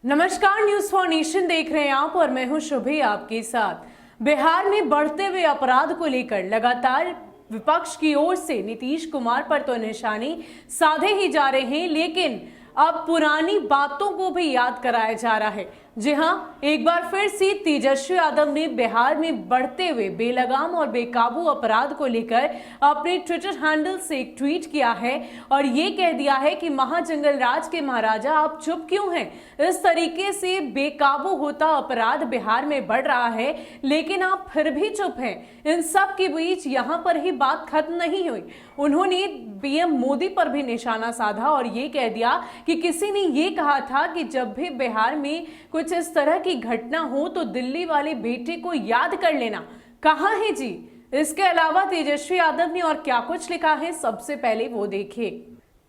नमस्कार, news for nation देख रहे हैं आप और मैं हूं शुभी आपके साथ। बिहार में बढ़ते हुए अपराध को लेकर लगातार विपक्ष की ओर से नीतीश कुमार पर तो निशाने साधे ही जा रहे हैं, लेकिन अब पुरानी बातों को भी याद कराया जा रहा है। जी हां, एक बार फिर से तेजस्वी यादव ने बिहार में बढ़ते हुए बेलगाम और बेकाबू अपराध को लेकर अपने ट्विटर हैंडल से एक ट्वीट किया है और ये कह दिया है कि महाजंगल राज के महाराजा आप चुप क्यों हैं? इस तरीके से बेकाबू होता अपराध बिहार में बढ़ रहा है, लेकिन आप फिर भी चुप हैं। इन सब के बीच यहां पर ही बात खत्म नहीं हुई। उन्होंने पीएम मोदी पर भी निशाना साधा और ये कह दिया कि किसी ने ये कहा था कि जब भी बिहार में कुछ इस तरह की घटना हो तो दिल्ली वाले बेटे को याद कर लेना। कहां है जी? इसके अलावा तेजस्वी यादव ने और क्या कुछ लिखा है, सबसे पहले वो देखिए।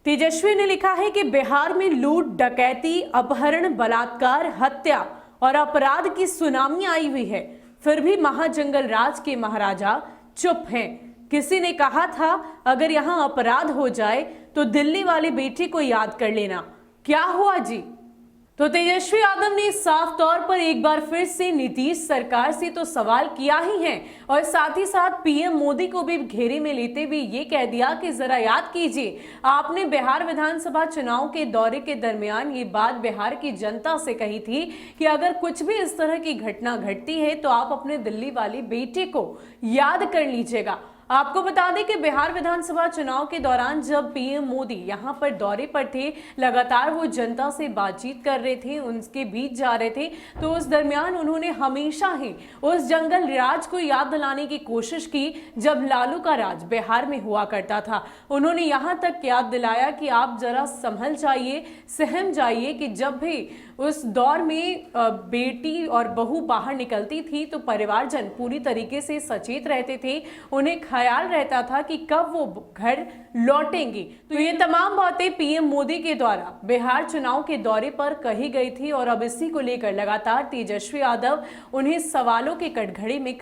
तेजस्वी ने लिखा है कि बिहार में लूट, डकैती, अपहरण, बलात्कार, हत्या और अपराध की सुनामी आई हुई है, फिर भी महाजंगल राज के महाराजा चुप हैं। किसी ने कहा था अगर यहां अपराध हो जाए तो दिल्ली वाले बेटे को याद कर लेना। क्या हुआ जी? तो तेजस्वी यादव ने साफ तौर पर एक बार फिर से नीतीश सरकार से तो सवाल किया ही है और साथ ही साथ पीएम मोदी को भी घेरे में लेते हुए ये कह दिया कि जरा याद कीजिए, आपने बिहार विधानसभा चुनाव के दौरे के दरमियान ये बात बिहार की जनता से कही थी कि अगर कुछ भी इस तरह की घटना घटती है तो आप अपने दिल्ली वाले बेटे को याद कर लीजिएगा। आपको बता दें कि बिहार विधानसभा चुनाव के दौरान जब पीएम मोदी यहां पर दौरे पर थे, लगातार वो जनता से बातचीत कर रहे थे, उनके बीच जा रहे थे, तो उस दरमियान उन्होंने हमेशा ही उस जंगल राज को याद दिलाने की कोशिश की जब लालू का राज बिहार में हुआ करता था। उन्होंने यहां तक याद दिलाया कि आप जरा संभल जाइए, सहम जाइए कि जब भी उस दौर में बेटी और बहू बाहर निकलती थी तो परिवारजन पूरी तरीके से सचेत रहते थे, उन्हें ख्याल रहता था कि कब वो घर लौटेंगी। तो ये तमाम बातें पीएम मोदी के द्वारा बिहार चुनाव के दौरे पर कही गई थी और अब इसी को लेकर लगातार तेजस्वी यादव उन्हें सवालों के कटघरे में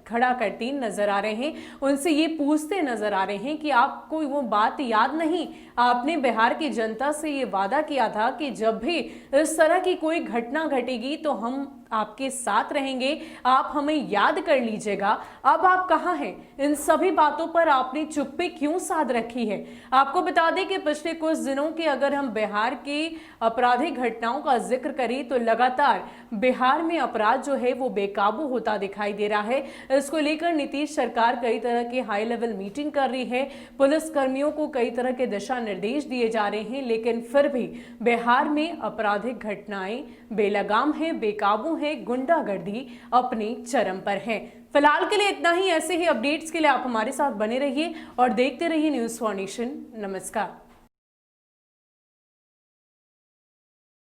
खड़ा करती नजर आ रहे हैं। उनसे ये पूछते नजर आ रहे हैं कि आपको वो बात याद नहीं? आपने बिहार की जनता से ये वादा किया था कि जब भी इस तरह की कोई घटना घटेगी तो हम आपके साथ रहेंगे, आप हमें याद कर लीजिएगा। अब आप कहां हैं? इन सभी बातों पर आपने चुप्पी क्यों साध रखी है? आपको बता दें कि पिछले कुछ दिनों के अगर हम बिहार की आपराधिक घटनाओं का जिक्र करें तो लगातार बिहार में अपराध जो है वो बेकाबू होता दिखाई दे रहा है। इसको लेकर नीतीश सरकार कई तरह के हाई लेवल मीटिंग कर रही है, पुलिस कर्मियों को कई तरह के दिशा निर्देश दिए जा रहे हैं, लेकिन फिर भी बिहार में आपराधिक घटनाएं बेलगाम है, बेकाबू है, गुंडागर्दी अपने चरम पर है। फिलहाल के लिए इतना ही। ऐसे ही अपडेट्स के लिए आप हमारे साथ बने रहिए और देखते रहिए न्यूज फॉर नेशन। नमस्कार।